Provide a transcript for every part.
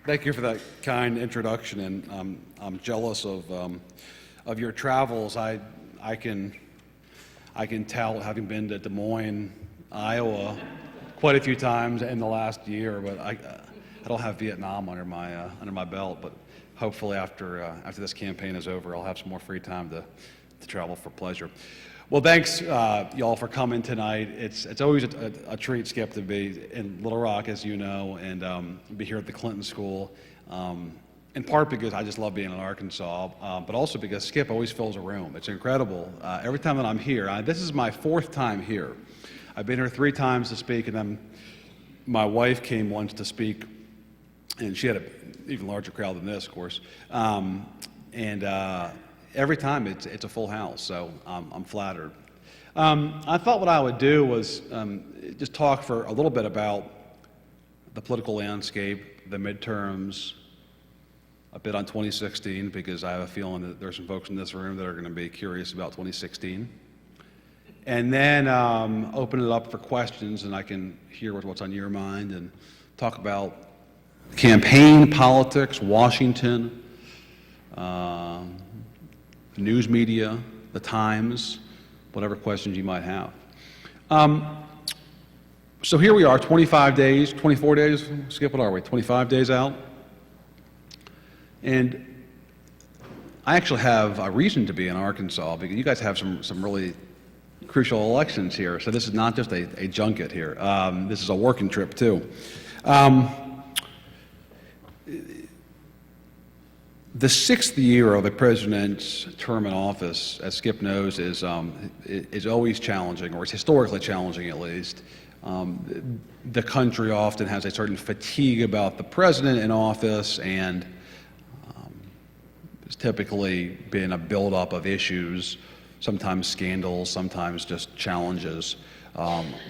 Thank you for that kind introduction, and I'm jealous of your travels. I can tell, having been to Des Moines, Iowa, quite a few times in the last year, but I don't have Vietnam under my belt. But hopefully, after this campaign is over, I'll have some more free time to travel for pleasure. Well, thanks y'all for coming tonight. It's always a treat, Skip, to be in Little Rock, as you know, and be here at the Clinton School. In part because I just love being in Arkansas, but also because Skip always fills a room. It's incredible. Every time that I'm here, this is my 4th time here. I've been here 3 times to speak, and then my wife came once to speak, and she had an even larger crowd than this, of course. Every time it's a full house, so I'm flattered. I thought what I would do was just talk for a little bit about the political landscape, the midterms, a bit on 2016, because I have a feeling that there's some folks in this room that are going to be curious about 2016. And then open it up for questions, and I can hear what's on your mind, and talk about campaign politics, Washington, news media, the Times, whatever questions you might have. So here we are, 25 days, 24 days, Skip, what are we, 25 days out? And I actually have a reason to be in Arkansas, because you guys have some really crucial elections here, so this is not just a junket here. This is a working trip, too. The 6th year of the president's term in office, as Skip knows, is always challenging, or it's historically challenging at least. The country often has a certain fatigue about the president in office, and it's typically been a buildup of issues, sometimes scandals, sometimes just challenges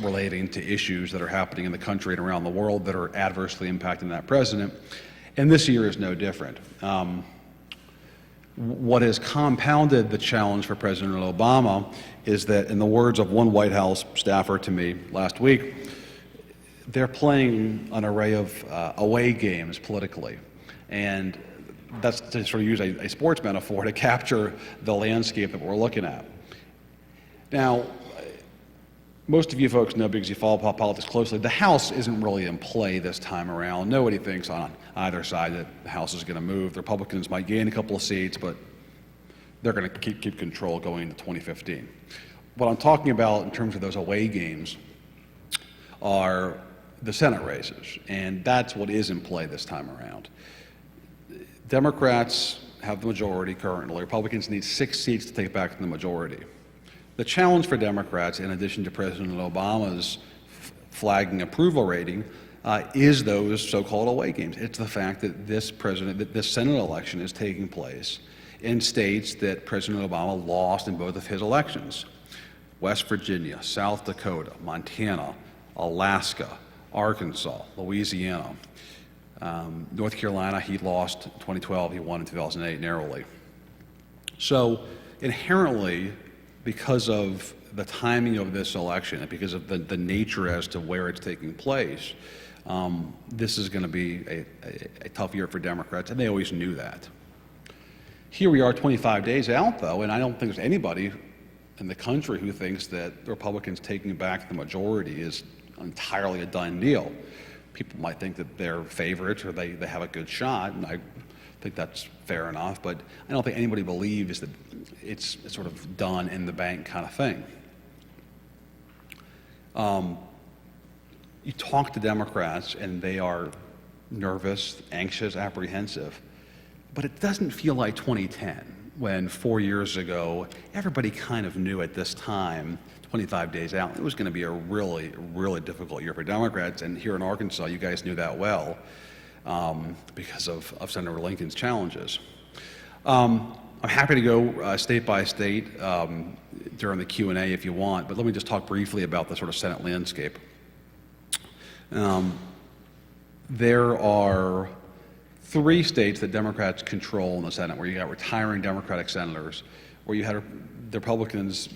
relating to issues that are happening in the country and around the world that are adversely impacting that president. And this year is no different. What has compounded the challenge for President Obama is that, in the words of one White House staffer to me last week, they're playing an array of away games politically. And that's to sort of use a sports metaphor to capture the landscape that we're looking at. Now, most of you folks know, because you follow politics closely, the House isn't really in play this time around. Nobody thinks on either side that the House is going to move. The Republicans might gain a couple of seats, but they're going to keep control going into 2015. What I'm talking about in terms of those away games are the Senate races, and that's what is in play this time around. Democrats have the majority currently. Republicans need 6 seats to take back the majority. The challenge for Democrats, in addition to President Obama's flagging approval rating, is those so-called away games. It's the fact that this Senate election is taking place in states that President Obama lost in both of his elections: West Virginia, South Dakota, Montana, Alaska, Arkansas, Louisiana. North Carolina, he lost in 2012, he won in 2008 narrowly. So inherently, because of the timing of this election and because of the nature as to where it's taking place, this is going to be a tough year for Democrats, and they always knew that. Here we are 25 days out, though, and I don't think there's anybody in the country who thinks that the Republicans taking back the majority is entirely a done deal. People might think that they're favorites or they have a good shot, and I think that's fair enough, but I don't think anybody believes that it's sort of done in the bank kind of thing. You talk to Democrats and they are nervous, anxious, apprehensive, but it doesn't feel like 2010, when 4 years ago everybody kind of knew at this time, 25 days out, it was going to be a really, really difficult year for Democrats, and here in Arkansas you guys knew that well. Because of Senator Lincoln's challenges. I'm happy to go state by state during the Q&A if you want, but let me just talk briefly about the sort of Senate landscape. There are 3 states that Democrats control in the Senate, where you got retiring Democratic senators, where you had the Republicans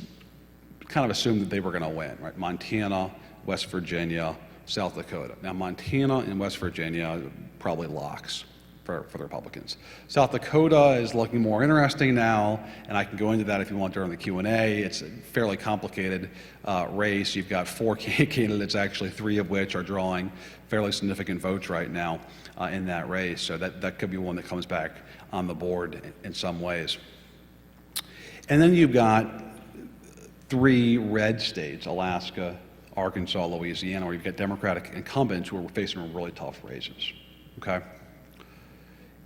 kind of assumed that they were going to win, right? Montana, West Virginia, South Dakota. Now, Montana and West Virginia probably locks for the Republicans. South Dakota is looking more interesting now, and I can go into that if you want during the Q&A. It's a fairly complicated race. You've got 4 candidates, actually 3 of which are drawing fairly significant votes right now in that race. So that could be one that comes back on the board in some ways. And then you've got 3 red states, Alaska, Arkansas, Louisiana, where you've got Democratic incumbents who are facing really tough races, okay?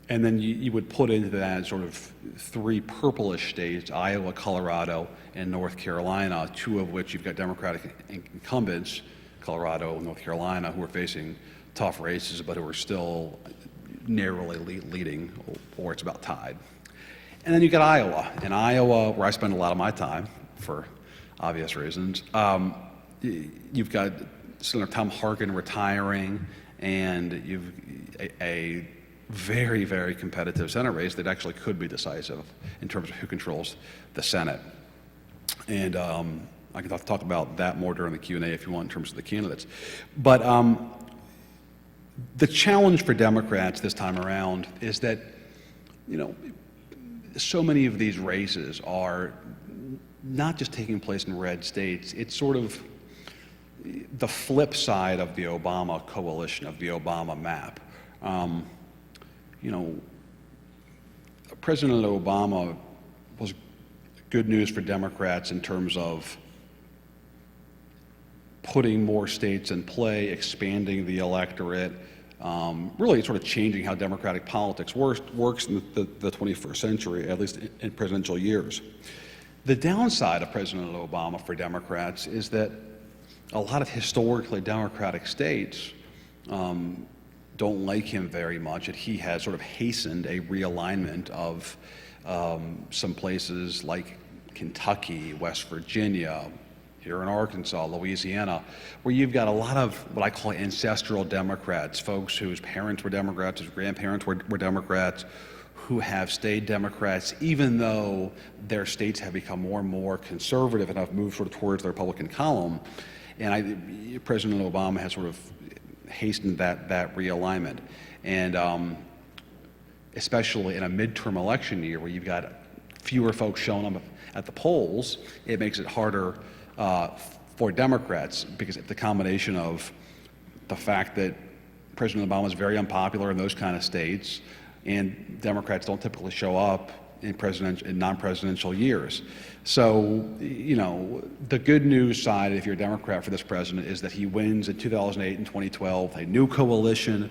And then you would put into that sort of 3 purplish states, Iowa, Colorado, and North Carolina, 2 of which you've got Democratic incumbents, Colorado and North Carolina, who are facing tough races, but who are still narrowly leading, or it's about tied. And then you've got Iowa. In Iowa, where I spend a lot of my time, for obvious reasons, you've got Senator Tom Harkin retiring, and you've a very, very competitive Senate race that actually could be decisive in terms of who controls the Senate. And I can talk about that more during the Q&A if you want in terms of the candidates. But the challenge for Democrats this time around is that, you know, so many of these races are not just taking place in red states. It's sort of the flip side of the Obama coalition, of the Obama map. You know, President Obama was good news for Democrats in terms of putting more states in play, expanding the electorate, really sort of changing how Democratic politics works in the 21st century, at least in presidential years. The downside of President Obama for Democrats is that a lot of historically Democratic states don't like him very much, and he has sort of hastened a realignment of some places like Kentucky, West Virginia, here in Arkansas, Louisiana, where you've got a lot of what I call ancestral Democrats, folks whose parents were Democrats, whose grandparents were Democrats, who have stayed Democrats, even though their states have become more and more conservative and have moved sort of towards the Republican column. And President Obama has sort of hastened that realignment. And especially in a midterm election year where you've got fewer folks showing up at the polls, it makes it harder for Democrats, because the combination of the fact that President Obama is very unpopular in those kind of states, and Democrats don't typically show up in non-presidential years. So, you know, the good news side, if you're a Democrat for this president, is that he wins in 2008 and 2012, a new coalition,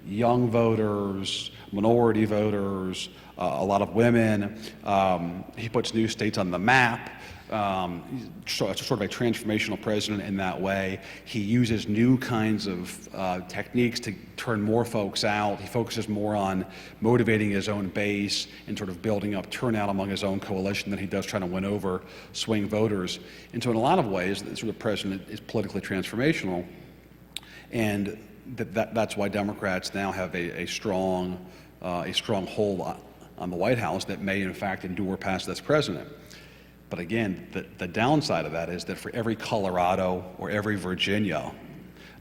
young voters, minority voters, a lot of women. He puts new states on the map. So it's sort of a transformational president in that way. He uses new kinds of techniques to turn more folks out. He focuses more on motivating his own base and sort of building up turnout among his own coalition than he does trying to win over swing voters. And so in a lot of ways, the sort of president is politically transformational. And that's why Democrats now have a strong hold on the White House that may in fact endure past this president. But again, the downside of that is that for every Colorado or every Virginia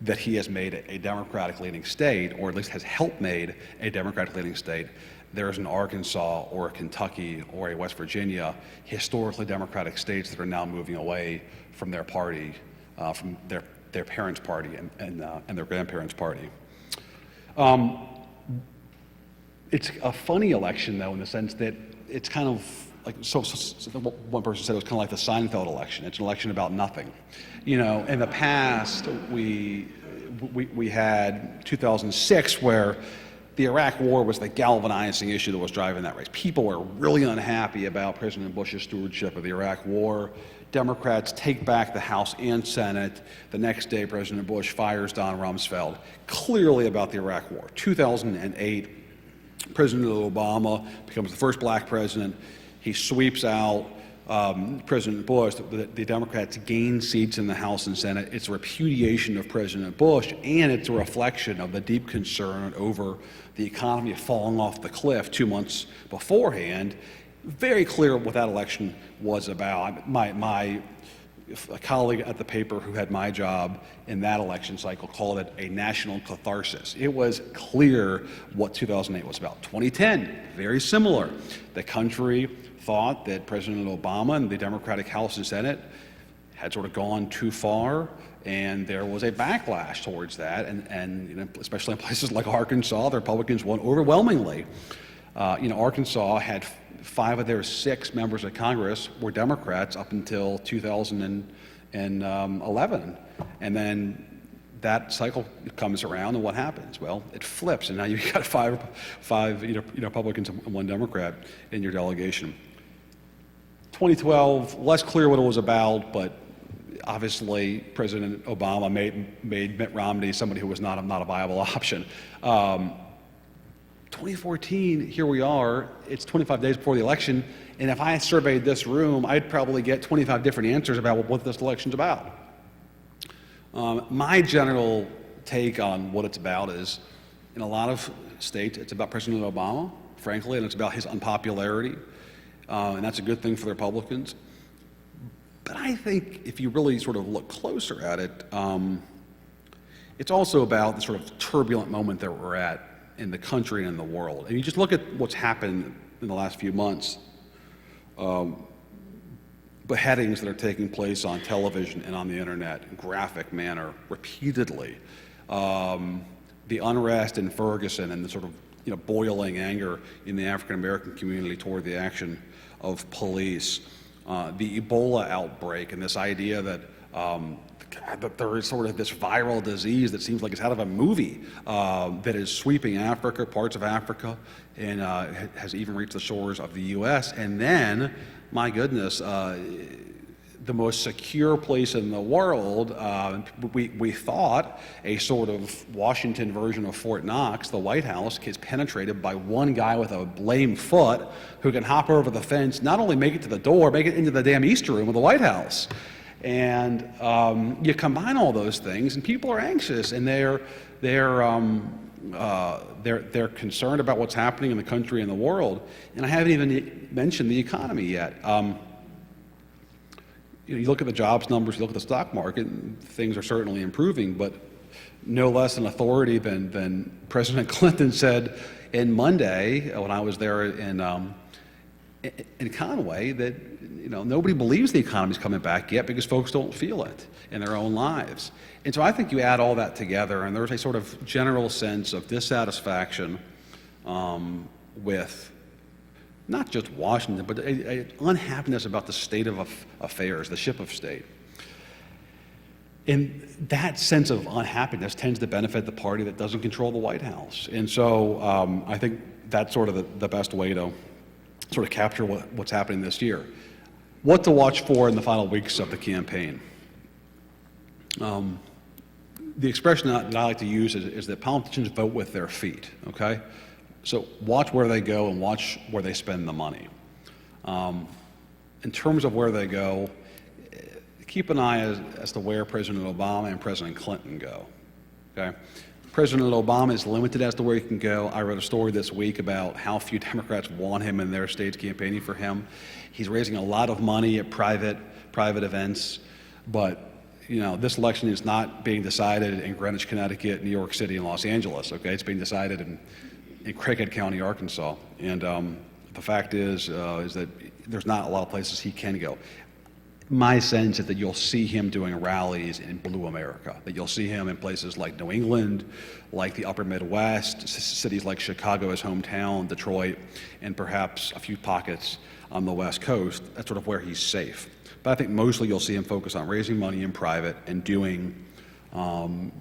that he has made a Democratic-leaning state, or at least has helped made a Democratic-leaning state, there's an Arkansas or a Kentucky or a West Virginia, historically Democratic states that are now moving away from their party, from their parents' party and their grandparents' party. It's a funny election, though, in the sense that it's kind of like, so one person said it was kind of like the Seinfeld election. It's an election about nothing. You know, in the past, we had 2006, where the Iraq War was the galvanizing issue that was driving that race. People were really unhappy about President Bush's stewardship of the Iraq War. Democrats take back the House and Senate. The next day, President Bush fires Don Rumsfeld, clearly about the Iraq War. 2008, President Obama becomes the first black president. He sweeps out President Bush. The Democrats gain seats in the House and Senate. It's a repudiation of President Bush, and it's a reflection of the deep concern over the economy falling off the cliff 2 months beforehand. Very clear what that election was about. My a colleague at the paper who had my job in that election cycle called it a national catharsis. It was clear what 2008 was about. 2010, very similar. The country thought that President Obama and the Democratic House and Senate had sort of gone too far, and there was a backlash towards that, and especially in places like Arkansas, the Republicans won overwhelmingly. Arkansas had 5 of their 6 members of Congress were Democrats up until 2011, and then that cycle comes around, and what happens? Well, it flips, and now you've got five Republicans and 1 Democrat in your delegation. 2012, less clear what it was about, but obviously President Obama made Mitt Romney somebody who was not a viable option. 2014, here we are, it's 25 days before the election, and if I surveyed this room, I'd probably get 25 different answers about what this election's about. My general take on what it's about is, in a lot of states, it's about President Obama, frankly, and it's about his unpopularity, and that's a good thing for the Republicans. But I think if you really sort of look closer at it, it's also about the sort of turbulent moment that we're at in the country and in the world. And you just look at what's happened in the last few months, beheadings that are taking place on television and on the internet in graphic manner repeatedly, the unrest in Ferguson and the sort of boiling anger in the African American community toward the action of police, the Ebola outbreak and this idea that that there is sort of this viral disease that seems like it's out of a movie that is sweeping Africa, parts of Africa, and has even reached the shores of the U.S. And then, my goodness, the most secure place in the world, we thought a sort of Washington version of Fort Knox, the White House, gets penetrated by one guy with a lame foot who can hop over the fence, not only make it to the door, make it into the damn Easter room of the White House. And you combine all those things, and people are anxious, and they're concerned about what's happening in the country and the world. And I haven't even mentioned the economy yet. You look at the jobs numbers, you look at the stock market, and things are certainly improving, but no less an authority than President Clinton said in Monday when I was there in Conway that nobody believes the economy's coming back yet because folks don't feel it in their own lives. And so I think you add all that together, and there's a sort of general sense of dissatisfaction with not just Washington, but an unhappiness about the state of affairs, the ship of state. And that sense of unhappiness tends to benefit the party that doesn't control the White House. And so I think that's sort of the best way to sort of capture what's happening this year. What to watch for in the final weeks of the campaign. The expression that I like to use is that politicians vote with their feet, okay? So watch where they go and watch where they spend the money. In terms of where they go, keep an eye as to where President Obama and President Clinton go, okay? President Obama is limited as to where he can go. I wrote a story this week about how few Democrats want him in their states campaigning for him. He's raising a lot of money at private events, but this election is not being decided in Greenwich, Connecticut, New York City, and Los Angeles, okay? It's being decided in Craighead County, Arkansas. And the fact is that there's not a lot of places he can go. My sense is that you'll see him doing rallies in Blue America, that you'll see him in places like New England, like the upper Midwest, cities like Chicago, his hometown, Detroit, and perhaps a few pockets on the West Coast. That's sort of where he's safe. But I think mostly you'll see him focus on raising money in private and doing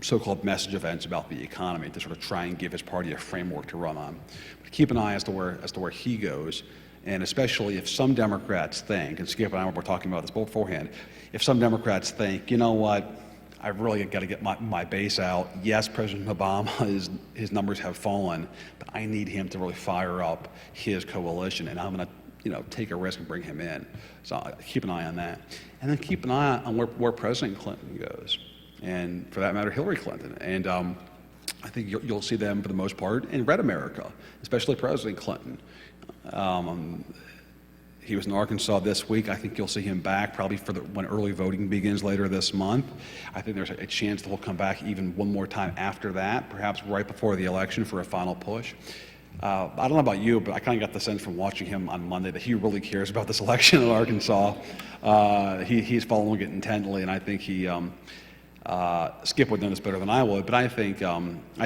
so-called message events about the economy to sort of try and give his party a framework to run on. But keep an eye as to where he goes. And especially if some Democrats think, and Skip and I were talking about this beforehand, if some Democrats think, you know what, I've really got to get my base out. Yes, President Obama, his numbers have fallen, but I need him to really fire up his coalition, and I'm going to take a risk and bring him in. So keep an eye on that. And then keep an eye on where President Clinton goes, and for that matter, Hillary Clinton. And I think you'll see them, for the most part, in red America, especially President Clinton. He was in Arkansas this week. I think you'll see him back probably for when early voting begins later this month. I think there's a chance that he'll come back even one more time after that, perhaps right before the election for a final push. I don't know about you, but I kind of got the sense from watching him on Monday that he really cares about this election in Arkansas. He's following it intently, and I think Skip would know this better than I would, but I think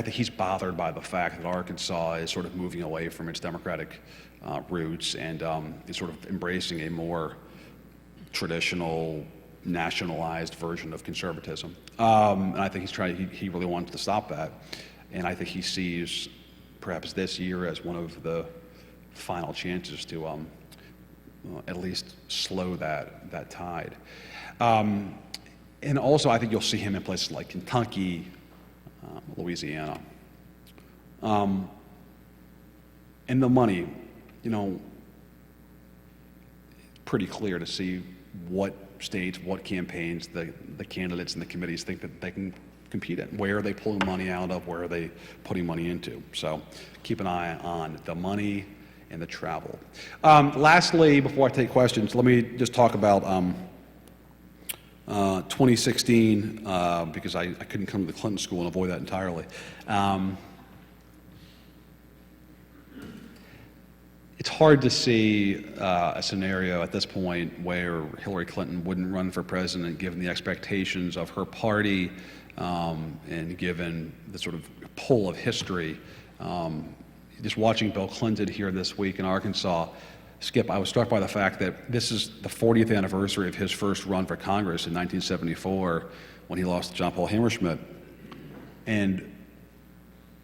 he's bothered by the fact that Arkansas is sort of moving away from its Democratic roots and is sort of embracing a more traditional, nationalized version of conservatism. And I think he really wants to stop that. And I think he sees perhaps this year as one of the final chances to at least slow that tide. And also, I think you'll see him in places like Kentucky, Louisiana. And the money, pretty clear to see what states, what campaigns the candidates and the committees think that they can compete in. Where are they pulling money out of? Where are they putting money into? So keep an eye on the money and the travel. Lastly, before I take questions, let me just talk about 2016, because I couldn't come to the Clinton school and avoid that entirely. It's hard to see a scenario at this point where Hillary Clinton wouldn't run for president given the expectations of her party and given the sort of pull of history. Just watching Bill Clinton here this week in Arkansas, Skip, I was struck by the fact that this is the 40th anniversary of his first run for Congress in 1974 when he lost to John Paul Hammerschmidt. And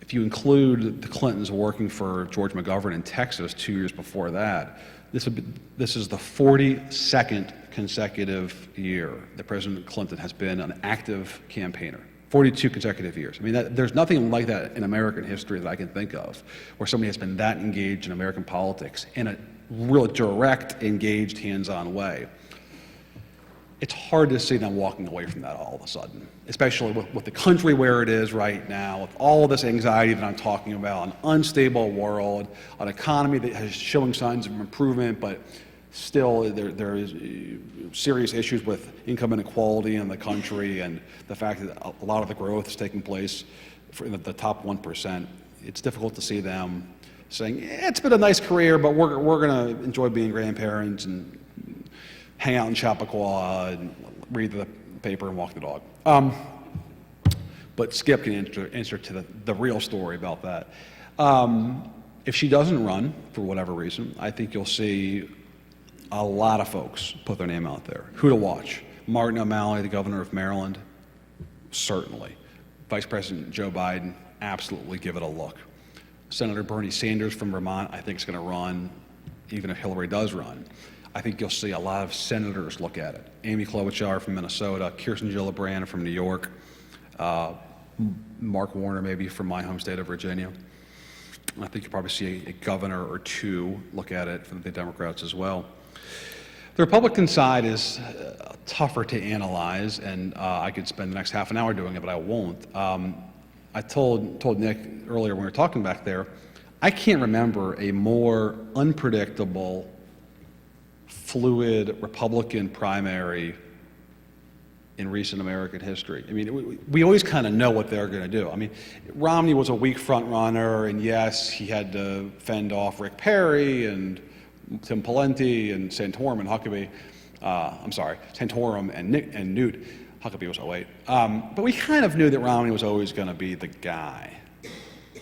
if you include the Clintons working for George McGovern in Texas 2 years before that, this is the 42nd consecutive year that President Clinton has been an active campaigner. 42 consecutive years. I mean, there's nothing like that in American history that I can think of, where somebody has been that engaged in American politics in a real direct, engaged, hands-on way. It's hard to see them walking away from that all of a sudden, especially with the country where it is right now, with all of this anxiety that I'm talking about, an unstable world, an economy that is showing signs of improvement, but still there is serious issues with income inequality in the country and the fact that a lot of the growth is taking place for the top 1%. It's difficult to see them saying, it's been a nice career, but we're going to enjoy being grandparents and hang out in Chappaqua and read the paper and walk the dog. But Skip can answer to the real story about that. If she doesn't run, for whatever reason, I think you'll see a lot of folks put their name out there. Who to watch? Martin O'Malley, the governor of Maryland? Certainly. Vice President Joe Biden? Absolutely give it a look. Senator Bernie Sanders from Vermont, I think is going to run, even if Hillary does run. I think you'll see a lot of senators look at it. Amy Klobuchar from Minnesota, Kirsten Gillibrand from New York, Mark Warner maybe from my home state of Virginia. I think you'll probably see a governor or two look at it from the Democrats as well. The Republican side is tougher to analyze, and I could spend the next half an hour doing it, but I won't. I told Nick earlier when we were talking back there, I can't remember a more unpredictable, fluid Republican primary in recent American history. I mean, we always kind of know what they're going to do. I mean, Romney was a weak front runner, and yes, he had to fend off Rick Perry and Tim Pawlenty and Santorum and Huckabee. Santorum and Newt. Huckabee was 08. But we kind of knew that Romney was always going to be the guy.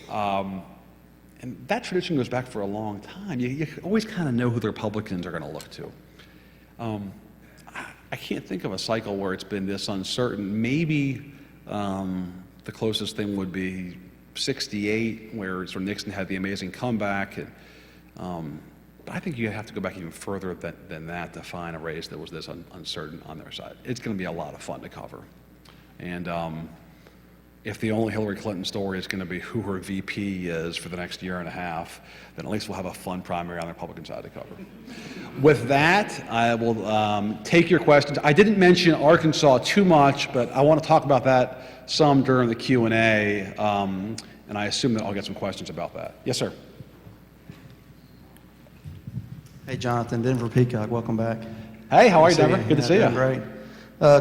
And that tradition goes back for a long time. You always kind of know who the Republicans are going to look to. I can't think of a cycle where it's been this uncertain. Maybe the closest thing would be 68, where sort of Nixon had the amazing comeback. But I think you have to go back even further than that to find a race that was this uncertain on their side. It's going to be a lot of fun to cover. And if the only Hillary Clinton story is going to be who her VP is for the next year and a half, then at least we'll have a fun primary on the Republican side to cover. With that, I will take your questions. I didn't mention Arkansas too much, but I want to talk about that some during the Q&A, and I assume that I'll get some questions about that. Yes, sir. Hey, Jonathan, Denver Peacock, welcome back. Hey, how are you, Denver? Good to see you. Great.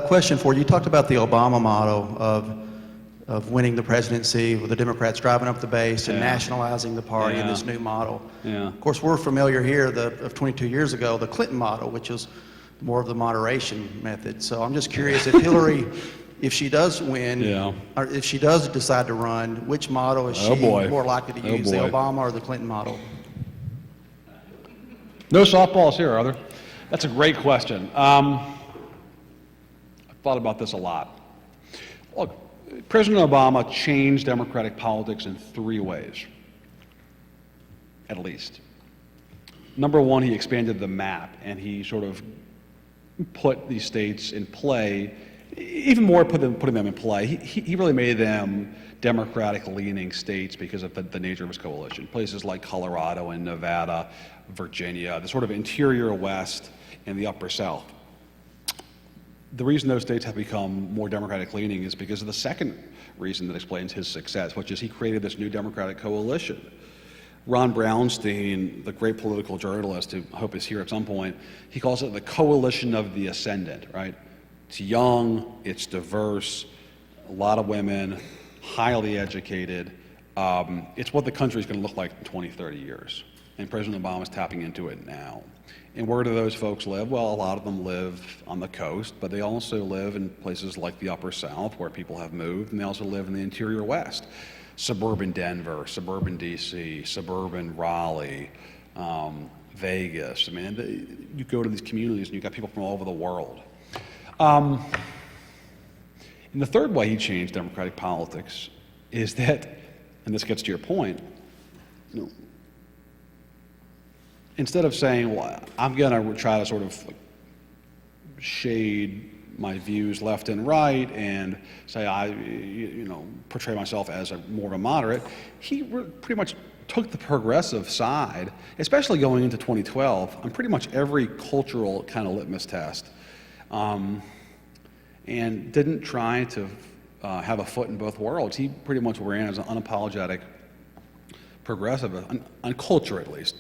Question for you. You talked about the Obama model of winning the presidency with the Democrats driving up the base and nationalizing the party in this new model. Yeah. Of course, we're familiar here of 22 years ago, the Clinton model, which was more of the moderation method. So I'm just curious if Hillary, if she does win, or if she does decide to run, which model is she more likely to use, the Obama or the Clinton model? No softballs here, are there? That's a great question. I've thought about this a lot. Look, President Obama changed Democratic politics in 3 ways, at least. Number one, he expanded the map, and he sort of put these states in play, even more putting them in play. He really made them Democratic-leaning states because of the nature of his coalition. Places like Colorado and Nevada, Virginia, the sort of interior West and the upper South. The reason those states have become more Democratic-leaning is because of the second reason that explains his success, which is he created this new Democratic coalition. Ron Brownstein, the great political journalist who I hope is here at some point, he calls it the coalition of the ascendant, right? It's young, it's diverse, a lot of women, highly educated. It's what the country's going to look like in 20, 30 years. And President Obama is tapping into it now. And where do those folks live? Well, a lot of them live on the coast, but they also live in places like the upper South where people have moved, and they also live in the interior West. Suburban Denver, suburban DC, suburban Raleigh, Vegas. I mean, you go to these communities and you've got people from all over the world. And the third way he changed Democratic politics is that, and this gets to your point, you know, instead of saying, well, I'm going to try to sort of shade my views left and right and say portray myself as more of a moderate, he pretty much took the progressive side, especially going into 2012, on pretty much every cultural kind of litmus test, and didn't try to have a foot in both worlds. He pretty much ran as an unapologetic progressive, on culture at least.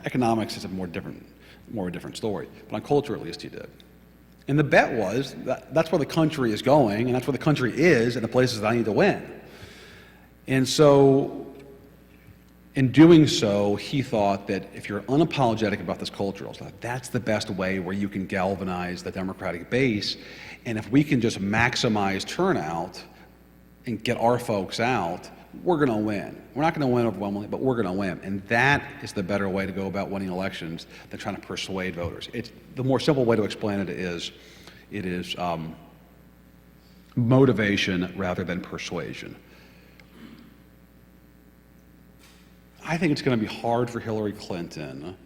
Economics is a more a different story, but on culture at least he did. And the bet was that that's where the country is going, and that's where the country is, and the places that I need to win. And so, in doing so, he thought that if you're unapologetic about this cultural stuff, that's the best way where you can galvanize the Democratic base. And if we can just maximize turnout and get our folks out, we're going to win. We're not going to win overwhelmingly, but we're going to win. And that is the better way to go about winning elections than trying to persuade voters. It's the more simple way to explain it is motivation rather than persuasion. I think it's going to be hard for Hillary Clinton,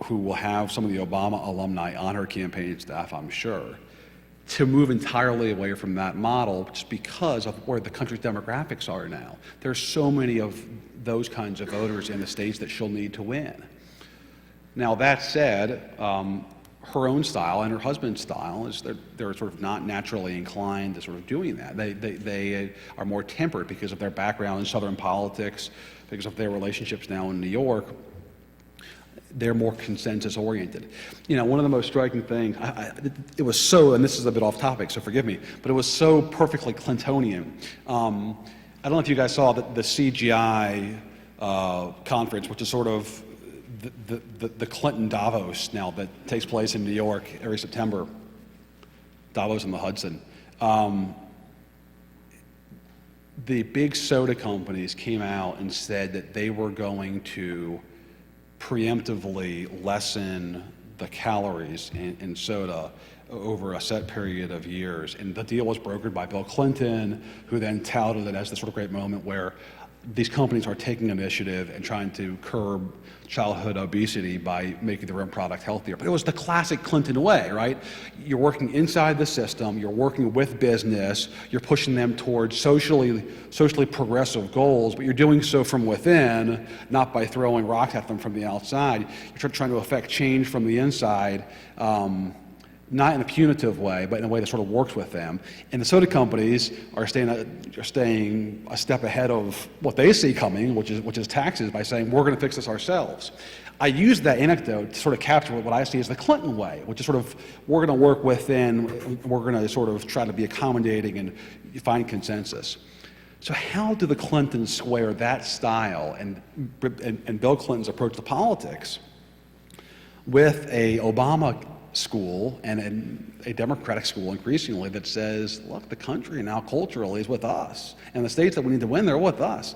who will have some of the Obama alumni on her campaign staff, I'm sure, to move entirely away from that model just because of where the country's demographics are now. There's so many of those kinds of voters in the states that she'll need to win. Now, that said, her own style and her husband's style is they're sort of not naturally inclined to sort of doing that. They are more tempered because of their background in Southern politics, because of their relationships now in New York. They're more consensus oriented. You know, one of the most striking things, it was so, and this is a bit off topic, so forgive me, but it was so perfectly Clintonian. I don't know if you guys saw the CGI conference, which is sort of the Clinton Davos now that takes place in New York every September. Davos on the Hudson. The big soda companies came out and said that they were going to preemptively lessen the calories in soda over a set period of years. And the deal was brokered by Bill Clinton, who then touted it as the sort of great moment where these companies are taking initiative and trying to curb childhood obesity by making their own product healthier. But it was the classic Clinton way, right? You're working inside the system, you're working with business, you're pushing them towards socially progressive goals, but you're doing so from within, not by throwing rocks at them from the outside. You're trying to affect change from the inside not in a punitive way, but in a way that sort of works with them. And the soda companies are staying a step ahead of what they see coming, which is taxes, by saying, we're going to fix this ourselves. I use that anecdote to sort of capture what I see as the Clinton way, which is sort of, we're going to work within, we're going to sort of try to be accommodating and find consensus. So how do the Clintons square that style and Bill Clinton's approach to politics with a Obama school and a Democratic school increasingly that says, look, the country now culturally is with us, and the states that we need to win, they're with us.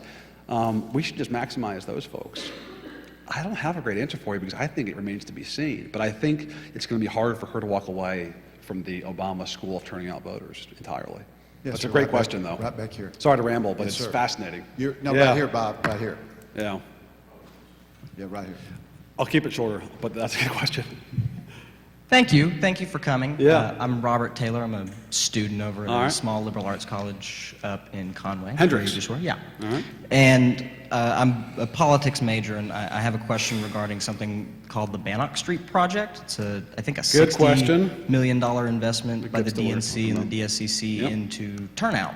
We should just maximize those folks. I don't have a great answer for you because I think it remains to be seen, but I think it's going to be harder for her to walk away from the Obama school of turning out voters entirely. Yes, That's a great question, though. Right back here. Sorry to ramble, but Yes, it's sir. fascinating. Right here, Bob, right here. Yeah. Yeah, right here. I'll keep it shorter, but that's a good question. Thank you. Thank you for coming. Yeah. I'm Robert Taylor. I'm a student over at All a right. small liberal arts college up in Conway. Hendricks. where you just were. Yeah. All right. And I'm a politics major, and I have a question regarding something called the Bannock Street Project. It's I think a Good question. $60 million investment by the good story. DNC and the DSCC Yep. into turnout,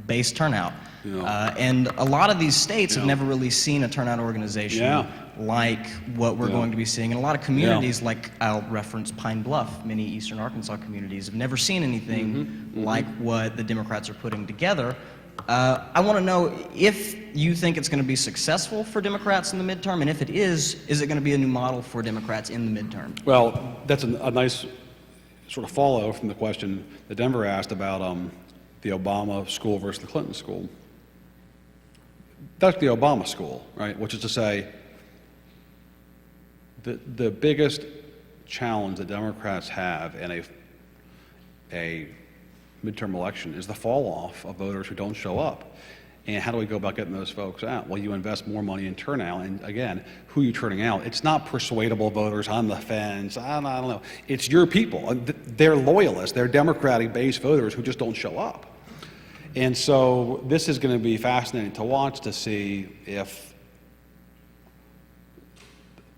base turnout. Yeah. And a lot of these states have Yeah. never really seen a turnout organization Yeah. like what we're Yeah. going to be seeing. And a lot of communities, like I'll reference Pine Bluff, many eastern Arkansas communities, have never seen anything like what the Democrats are putting together. I want to know if you think it's going to be successful for Democrats in the midterm, and if it is it going to be a new model for Democrats in the midterm? Well, that's a nice sort of follow from the question that Denver asked about the Obama school versus the Clinton school. That's the Obama school, right? Which is to say, the biggest challenge that Democrats have in a midterm election is the fall off of voters who don't show up. And how do we go about getting those folks out? Well, you invest more money in turnout, and again, who are you turning out? It's not persuadable voters on the fence, I don't know. It's your people. They're loyalists, they're Democratic-based voters who just don't show up. And so this is going to be fascinating to watch to see if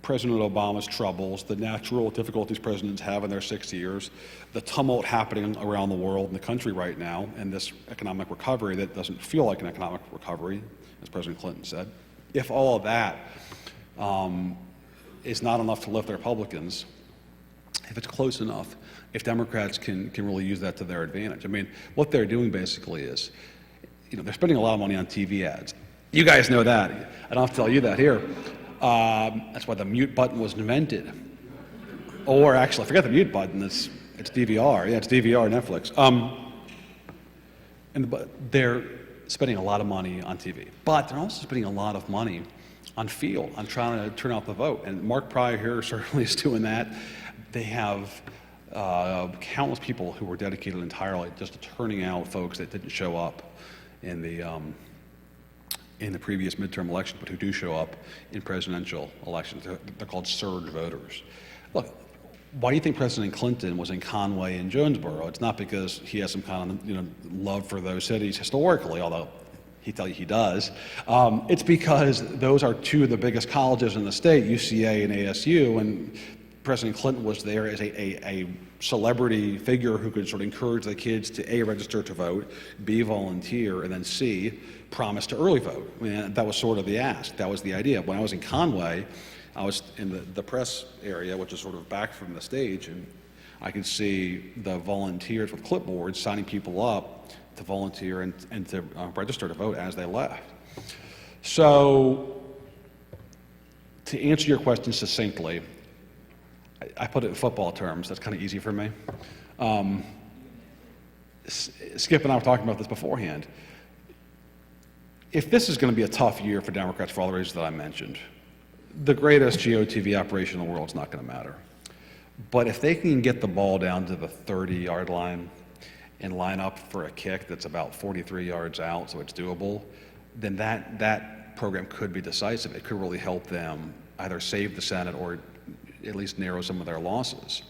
President Obama's troubles, the natural difficulties presidents have in their 6 years, the tumult happening around the world and the country right now, and this economic recovery that doesn't feel like an economic recovery, as President Clinton said, if all of that is not enough to lift the Republicans, if it's close enough, if Democrats can really use that to their advantage. I mean, what they're doing basically is, they're spending a lot of money on TV ads. You guys know that. I don't have to tell you that here. That's why the mute button was invented. Or actually, forget the mute button, it's DVR. Yeah, it's DVR, Netflix. But they're spending a lot of money on TV. But they're also spending a lot of money on field, on trying to turn out the vote. And Mark Pryor here certainly is doing that. They have countless people who were dedicated entirely just to turning out folks that didn't show up in the previous midterm election, but who do show up in presidential elections. They're called surge voters. Look, why do you think President Clinton was in Conway and Jonesboro? It's not because he has some kind of love for those cities historically, although he'd tell you he does. It's because those are two of the biggest colleges in the state, UCA and ASU, and President Clinton was there as a celebrity figure who could sort of encourage the kids to A, register to vote, B, volunteer, and then C, promise to early vote. I mean, that was sort of the ask. That was the idea. When I was in Conway, I was in the press area, which is sort of back from the stage, and I could see the volunteers with clipboards signing people up to volunteer and to register to vote as they left. So, to answer your question succinctly, I put it in football terms. That's kind of easy for me. Skip and I were talking about this beforehand. If this is going to be a tough year for Democrats for all the reasons that I mentioned, the greatest GOTV operation in the world is not going to matter. But if they can get the ball down to the 30-yard line and line up for a kick that's about 43 yards out, so it's doable, then that program could be decisive. It could really help them either save the Senate or at least narrow some of their losses.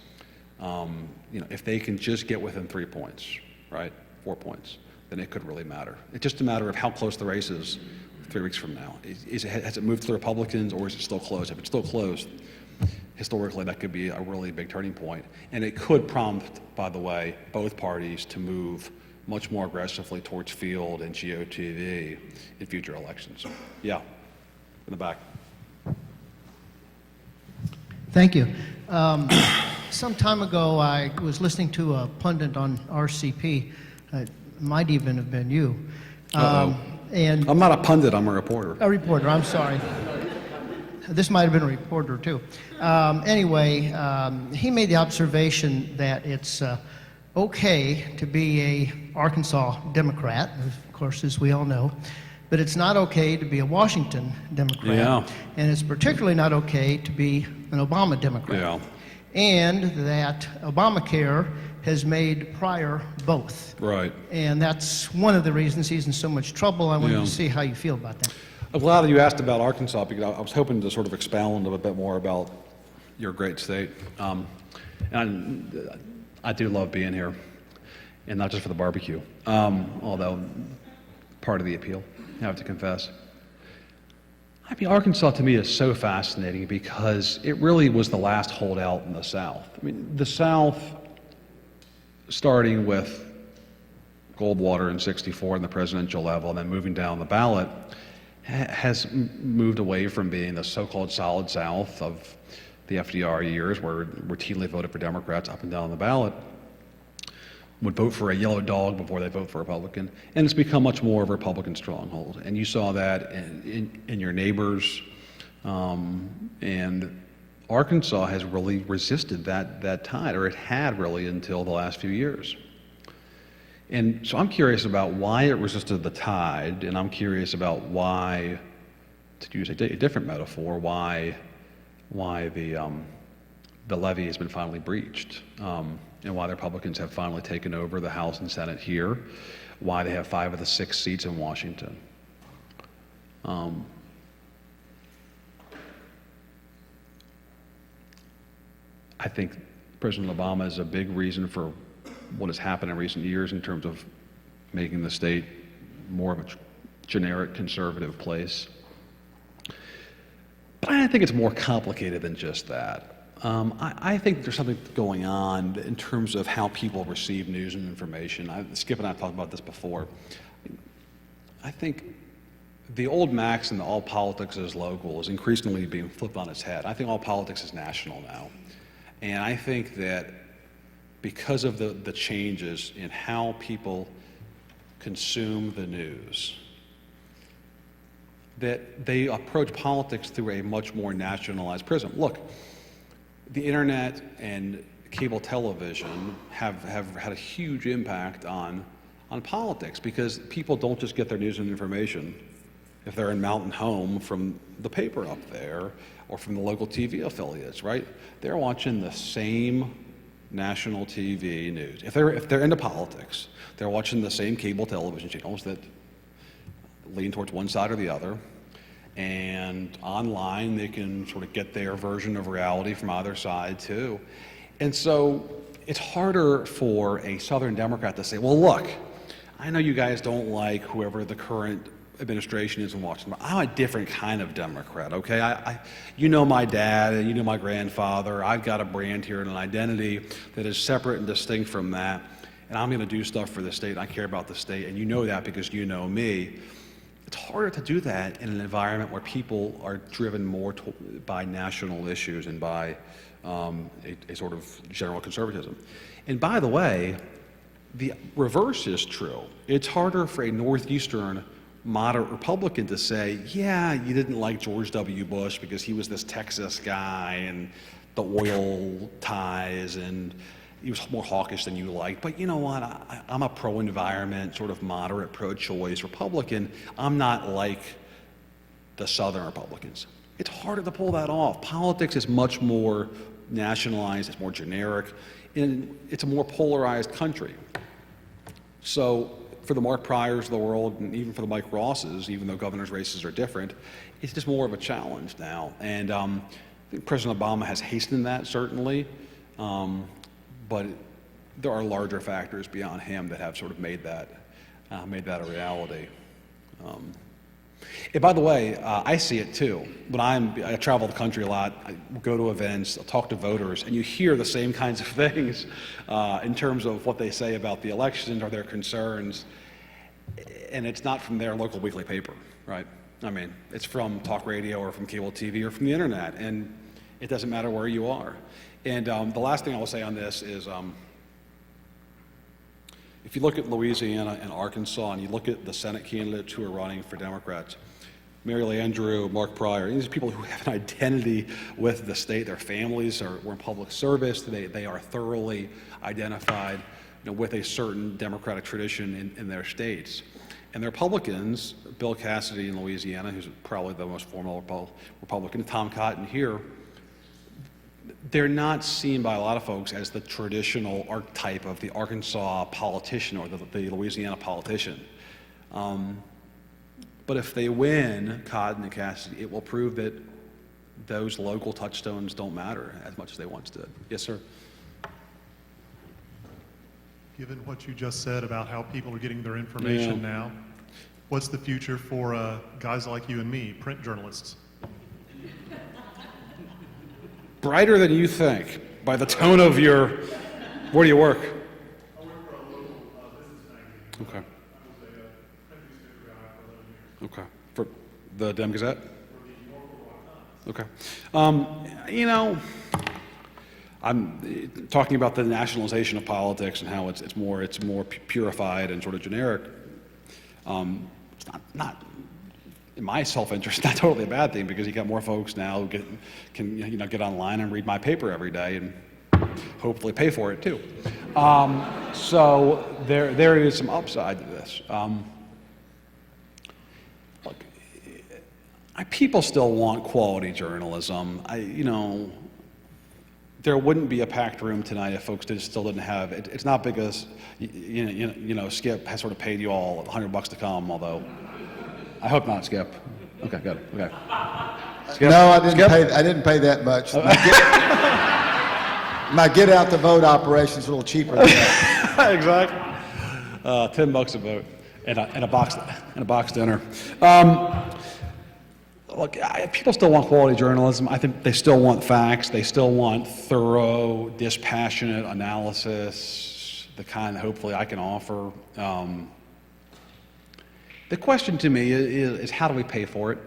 If they can just get within 3 points, right, 4 points, then it could really matter. It's just a matter of how close the race is 3 weeks from now. Has it moved to the Republicans, or is it still close? If it's still close, historically that could be a really big turning point. And it could prompt, by the way, both parties to move much more aggressively towards field and GOTV in future elections. Yeah, in the back. Thank you. Some time ago, I was listening to a pundit on RCP. It might even have been you. And I'm not a pundit, I'm a reporter. a reporter, I'm sorry. This might have been a reporter, too. Anyway, he made the observation that it's okay to be a Arkansas Democrat, of course, as we all know, but it's not okay to be a Washington Democrat. Yeah. And it's particularly not okay to be an Obama Democrat. Yeah. And that Obamacare has made Pryor both. Right. And that's one of the reasons he's in so much trouble. I wanted Yeah. to see how you feel about that. I'm glad that you asked about Arkansas, because I was hoping to sort of expound a bit more about your great state. And I do love being here, and not just for the barbecue, although part of the appeal, I have to confess. I mean, Arkansas to me is so fascinating because it really was the last holdout in the South. I mean, the South, starting with Goldwater in '64 in the presidential level, and then moving down the ballot, has moved away from being the so-called solid South of the FDR years, where routinely voted for Democrats up and down the ballot, would vote for a yellow dog before they vote for a Republican, and it's become much more of a Republican stronghold. And you saw that in your neighbors, and Arkansas has really resisted that tide, or it had really until the last few years. And so I'm curious about why it resisted the tide, and I'm curious about why, to use a different metaphor, why the levee has been finally breached, and why the Republicans have finally taken over the House and Senate here, why they have 5 of the 6 seats in Washington. I think President Obama is a big reason for what has happened in recent years in terms of making the state more of a generic conservative place. But I think it's more complicated than just that. I think there's something going on in terms of how people receive news and information. Skip and I have talked about this before. I think the old maxim that all politics is local is increasingly being flipped on its head. I think all politics is national now. And I think that because of the changes in how people consume the news, that they approach politics through a much more nationalized prism. Look, the internet and cable television have had a huge impact on politics, because people don't just get their news and information if they're in Mountain Home from the paper up there or from the local TV affiliates, right? They're watching the same national TV news. If they're into politics, they're watching the same cable television channels that lean towards one side or the other. And online, they can sort of get their version of reality from either side too. And so it's harder for a Southern Democrat to say, well, look, I know you guys don't like whoever the current administration is in Washington, but I'm a different kind of Democrat, okay? You know my dad, and you know my grandfather. I've got a brand here and an identity that is separate and distinct from that, and I'm gonna do stuff for the state, and I care about the state, and you know that because you know me. It's harder to do that in an environment where people are driven more by national issues and by a sort of general conservatism. And by the way, the reverse is true. It's harder for a Northeastern moderate Republican to say, yeah, you didn't like George W. Bush because he was this Texas guy and the oil ties, and he was more hawkish than you liked. But you know what? I'm a pro-environment, sort of moderate, pro-choice Republican. I'm not like the Southern Republicans. It's harder to pull that off. Politics is much more nationalized, it's more generic, and it's a more polarized country. So for the Mark Pryors of the world, and even for the Mike Rosses, even though governors' races are different, it's just more of a challenge now. And I think President Obama has hastened that, certainly, but there are larger factors beyond him that have sort of made that a reality. And by the way, I see it too. When I travel the country a lot, I go to events, I talk to voters, and you hear the same kinds of things in terms of what they say about the election or their concerns, and it's not from their local weekly paper, right? I mean, it's from talk radio or from cable TV or from the internet, and it doesn't matter where you are. And the last thing I will say on this is, if you look at Louisiana and Arkansas, and you look at the Senate candidates who are running for Democrats, Mary Landrieu, Mark Pryor, these are people who have an identity with the state. Their families were in public service. They are thoroughly identified, with a certain democratic tradition in their states. And the Republicans, Bill Cassidy in Louisiana, who's probably the most formal Republican, Tom Cotton here, they're not seen by a lot of folks as the traditional archetype of the Arkansas politician or the Louisiana politician. But if they win, Cotton and Cassidy, it will prove that those local touchstones don't matter as much as they once did. Yes, sir? Given what you just said about how people are getting their information now, what's the future for guys like you and me, print journalists? Brighter than you think, by the tone of your... Where do you work? I work for a local business magazine. Okay. I was a print newspaper guy for 11 years. Okay. For the Dem Gazette? For the Norfolk Okay. I'm talking about the nationalization of politics and how it's more purified and sort of generic. It's not in my self-interest, not totally a bad thing, because you got more folks now who can get online and read my paper every day and hopefully pay for it too. So there is some upside to this. Look, people still want quality journalism. There wouldn't be a packed room tonight if folks still didn't have it. It's not because Skip has sort of paid you all $100 to come, although I hope not, Skip. Okay, good. Okay. Skip? No, I Skip? didn't pay that much. My get out the vote operation's a little cheaper than that. Exactly. $10 a vote and a box dinner. Look, people still want quality journalism. I think they still want facts. They still want thorough, dispassionate analysis, the kind that hopefully I can offer. The question to me is how do we pay for it?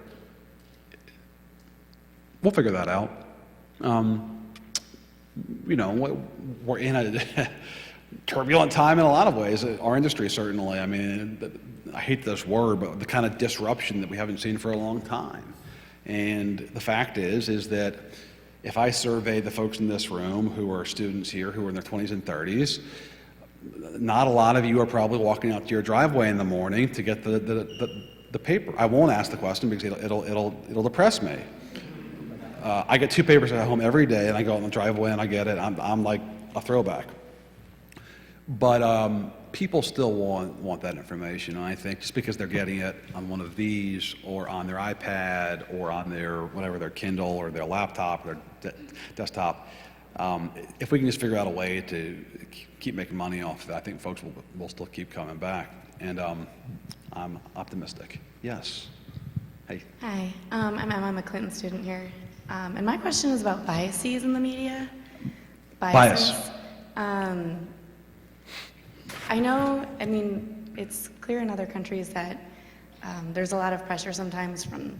We'll figure that out. We're in a turbulent time in a lot of ways. Our industry, certainly. I mean, I hate this word, but the kind of disruption that we haven't seen for a long time. And the fact is that if I survey the folks in this room who are students here who are in their 20s and 30s, not a lot of you are probably walking out to your driveway in the morning to get the paper. I won't ask the question because it'll depress me. I get 2 papers at home every day, and I go out in the driveway and I get it. I'm like a throwback. But people still want that information, and I think just because they're getting it on one of these or on their iPad or on their Kindle or their laptop or their desktop, if we can just figure out a way to keep making money off of that, I think folks will still keep coming back, and I'm optimistic. Yes. Hey. Hi, I'm Emma. I'm a Clinton student here. And my question is about biases in the media. Biases. It's clear in other countries that there's a lot of pressure sometimes from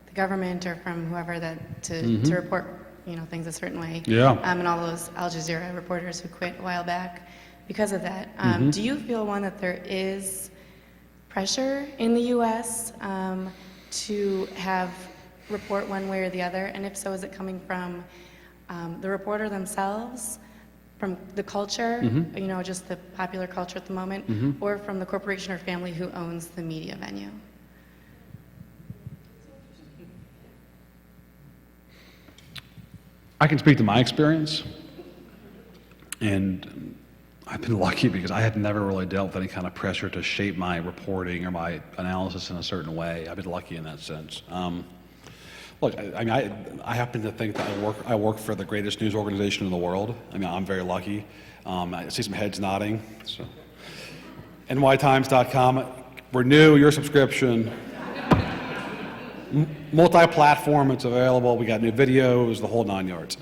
the government or from whoever to report things a certain way. Yeah. And all those Al Jazeera reporters who quit a while back because of that. Do you feel, that there is pressure in the U.S. To report one way or the other? And if so, is it coming from the reporter themselves, from the culture, just the popular culture at the moment, or from the corporation or family who owns the media venue? I can speak to my experience, and I've been lucky because I had never really dealt with any kind of pressure to shape my reporting or my analysis in a certain way. I've been lucky in that sense. Look, I happen to think that I work for the greatest news organization in the world. I'm very lucky. I see some heads nodding. So. nytimes.com. Renew your subscription. multi-platform, it's available, we got new videos, the whole 9 yards.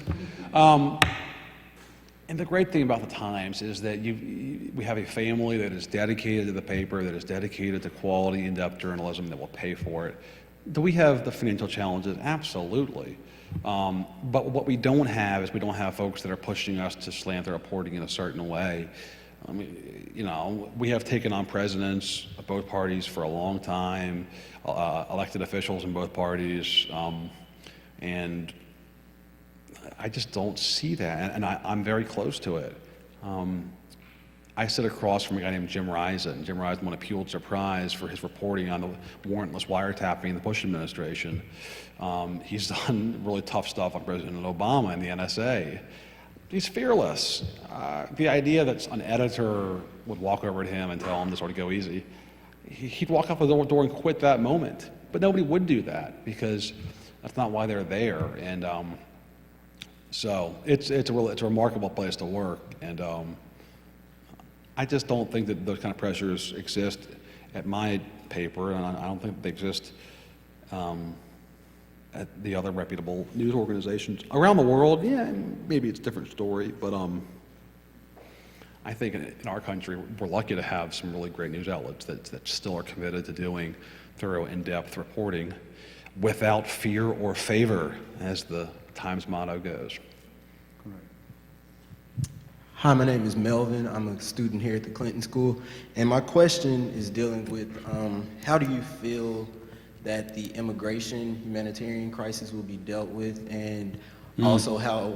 And the great thing about the Times is that we have a family that is dedicated to the paper, that is dedicated to quality, in-depth journalism, that will pay for it. Do we have the financial challenges? Absolutely. But what we don't have is we don't have folks that are pushing us to slant the reporting in a certain way. I mean, you know, we have taken on presidents of both parties for a long time, elected officials in both parties, and I just don't see that, and I'm very close to it. I sit across from a guy named Jim Risen. Jim Risen won a Pulitzer Prize for his reporting on the warrantless wiretapping in the Bush administration. He's done really tough stuff on President Obama and the NSA. He's fearless. The idea that an editor would walk over to him and tell him to sort of go easy, he'd walk out the door and quit that moment. But nobody would do that because that's not why they're there. And so it's a remarkable place to work. And I just don't think that those kind of pressures exist at my paper, and I don't think they exist at the other reputable news organizations around the world. Yeah, maybe it's a different story, but I think in our country we're lucky to have some really great news outlets that still are committed to doing thorough, in-depth reporting without fear or favor, as the Times motto goes. Hi, my name is Melvin. I'm a student here at the Clinton School, and my question is dealing with how do you feel that the immigration humanitarian crisis will be dealt with, and also how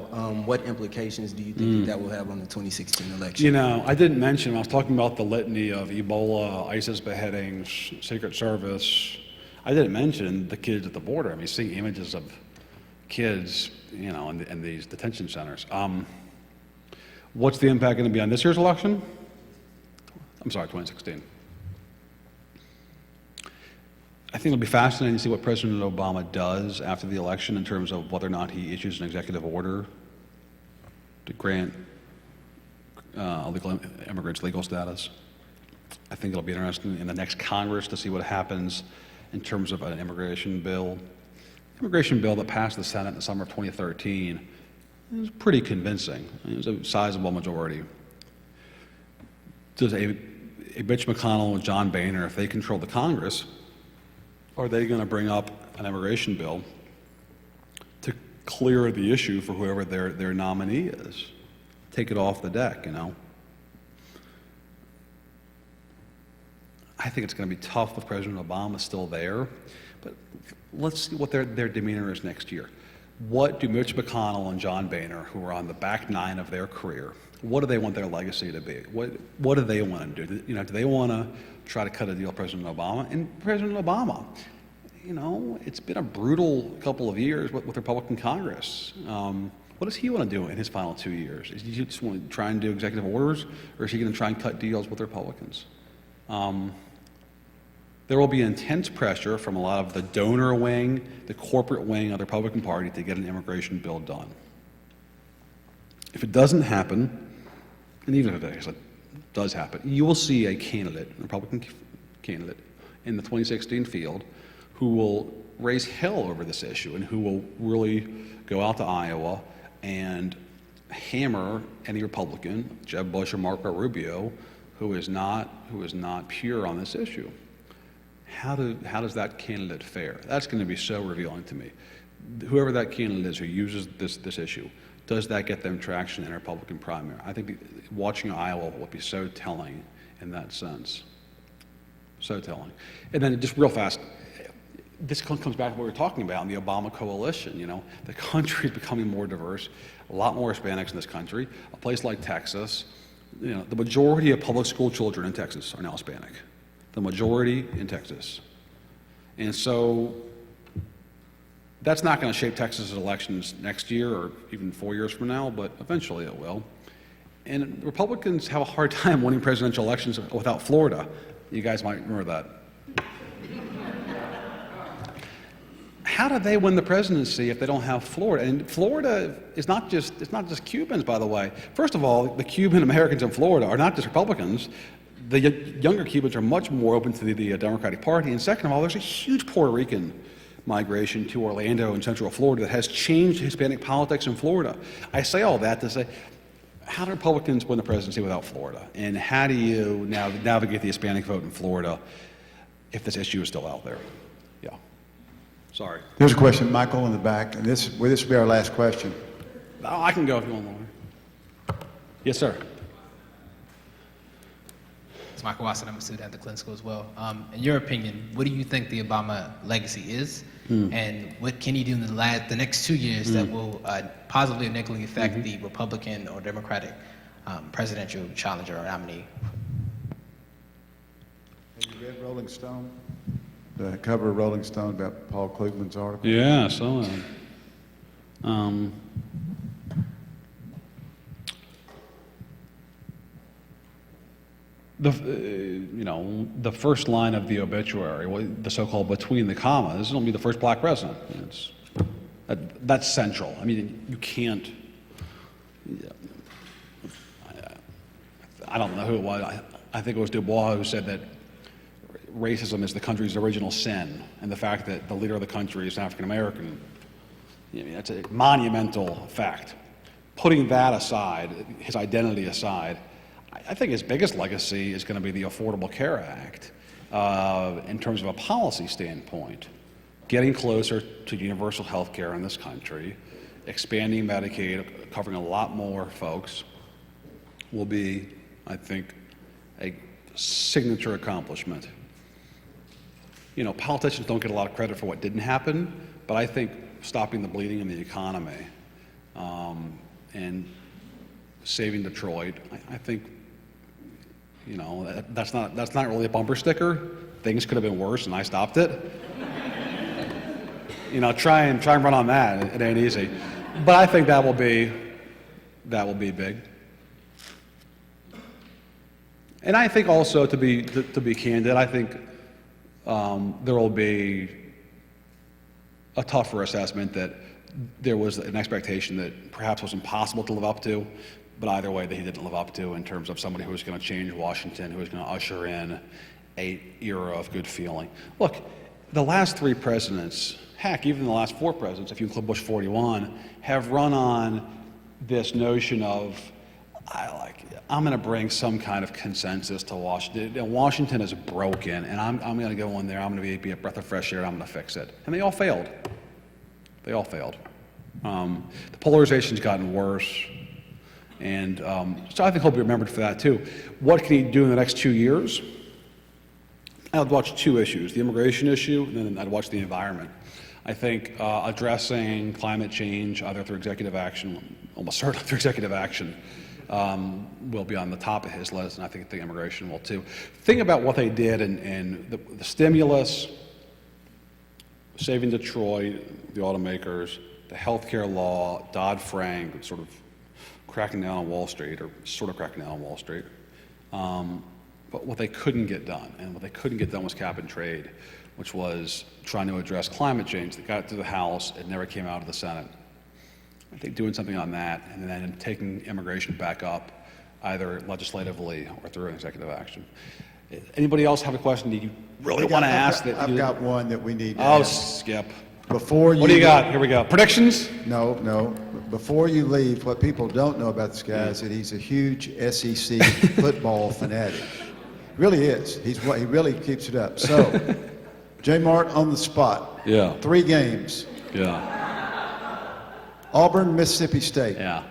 what implications do you think that will have on the 2016 election? You know, I didn't mention, when I was talking about the litany of Ebola, ISIS beheadings, Secret Service, I didn't mention the kids at the border. I mean, seeing images of kids, you know, in these detention centers. What's the impact going to be on this year's election? I'm sorry, 2016. I think it'll be fascinating to see what President Obama does after the election in terms of whether or not he issues an executive order to grant illegal immigrants legal status. I think it'll be interesting in the next Congress to see what happens in terms of an immigration bill. The immigration bill that passed the Senate in the summer of 2013 was pretty convincing. It was a sizable majority. Does a Mitch McConnell and John Boehner, if they control the Congress, are they going to bring up an immigration bill to clear the issue for whoever their nominee is? Take it off the deck, you know? I think it's going to be tough with President Obama still there, but let's see what their demeanor is next year. What do Mitch McConnell and John Boehner, who are on the back nine of their career, what do they want their legacy to be? What do they want to do? You know, do they want to try to cut a deal with President Obama? And President Obama, you know, it's been a brutal couple of years with Republican Congress. What does he want to do in his final 2 years? Is he just want to try and do executive orders, or is he going to try and cut deals with Republicans? There will be intense pressure from a lot of the donor wing, the corporate wing of the Republican Party to get an immigration bill done. If it doesn't happen, and even if it does happen, you will see a candidate, a Republican candidate, in the 2016 field who will raise hell over this issue and who will really go out to Iowa and hammer any Republican, Jeb Bush or Marco Rubio, who is not pure on this issue. How does that candidate fare? That's going to be so revealing to me. Whoever that candidate is who uses this issue, does that get them traction in a Republican primary? I think watching Iowa will be so telling in that sense. So telling. And then just real fast, this comes back to what we were talking about in the Obama coalition. You know, the country is becoming more diverse, a lot more Hispanics in this country. A place like Texas, you know, the majority of public school children in Texas are now Hispanic. The majority in Texas. And so that's not going to shape Texas's elections next year or even 4 years from now, but eventually it will. And Republicans have a hard time winning presidential elections without Florida. You guys might remember that. How do they win the presidency if they don't have Florida? And Florida is not just Cubans, by the way. First of all, the Cuban Americans in Florida are not just Republicans. The younger Cubans are much more open to the Democratic Party. And second of all, there's a huge Puerto Rican migration to Orlando and Central Florida that has changed Hispanic politics in Florida. I say all that to say, how do Republicans win the presidency without Florida? And how do you now navigate the Hispanic vote in Florida if this issue is still out there? Yeah. Sorry. There's a question, Michael, in the back, and this will be our last question. Oh, I can go if you want more. Yes, sir. It's Michael Watson. I'm a student at the Clinton School as well. In your opinion, what do you think the Obama legacy is, and what can he do in the next 2 years that will positively or negatively affect the Republican or Democratic presidential challenger or nominee? Have you read Rolling Stone? The cover of Rolling Stone about Paul Krugman's article? Yeah, so the first line of the obituary, the so-called between the commas, will be the first black president. That's central. I mean, you can't. I don't know who it was. I think it was Du Bois who said that racism is the country's original sin, and the fact that the leader of the country is African American, that's a monumental fact. Putting that aside, his identity aside, I think his biggest legacy is going to be the Affordable Care Act in terms of a policy standpoint. Getting closer to universal health care in this country, expanding Medicaid, covering a lot more folks, will be, I think, a signature accomplishment. Politicians don't get a lot of credit for what didn't happen, but I think stopping the bleeding in the economy and saving Detroit, I think, that's not really a bumper sticker. Things could have been worse, and I stopped it. Try and run on that. It ain't easy, but I think that will be big. And I think also, to be candid, I think there will be a tougher assessment that there was an expectation that perhaps was impossible to live up to, but either way that he didn't live up to in terms of somebody who was going to change Washington, who was going to usher in an era of good feeling. Look, the last 3 presidents, heck, even the last 4 presidents, if you include Bush 41, have run on this notion of, I'm going to bring some kind of consensus to Washington. Washington is broken, and I'm going to go in there, I'm going to be a breath of fresh air, and I'm going to fix it. And they all failed. They all failed. The polarization's gotten worse, and so I think he'll be remembered for that too. What can he do in the next 2 years? I'd watch 2 issues, the immigration issue, and then I'd watch the environment. I think addressing climate change, either through executive action, almost certainly through executive action, will be on the top of his list, and I think the immigration will too. Think about what they did in the stimulus, saving Detroit, the automakers, the healthcare law, Dodd-Frank, sort of cracking down on Wall Street, or sort of cracking down on Wall Street. But what they couldn't get done, and what they couldn't get done was cap and trade, which was trying to address climate change. That got to the House, it never came out of the Senate. I think doing something on that, and then taking immigration back up, either legislatively or through an executive action. Anybody else have a question that you really want to ask? I've got one that we need to Oh, ask. Skip. Before you What do you got? Here we go. Predictions? No. Before you leave, what people don't know about this guy is that he's a huge SEC football fanatic. Really is. He really keeps it up. So, J. Mart on the spot. Yeah. 3 games. Yeah. Auburn, Mississippi State. Yeah.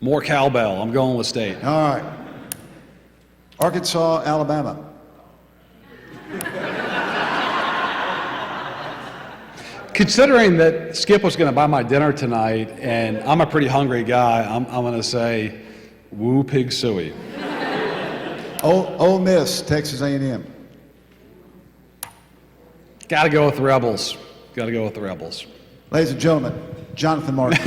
More cowbell. I'm going with State. All right. Arkansas, Alabama. Considering that Skip was going to buy my dinner tonight, and I'm a pretty hungry guy, I'm going to say, woo pig suey. Ole Miss, Texas A&M. Got to go with the Rebels. Got to go with the Rebels. Ladies and gentlemen, Jonathan Martin.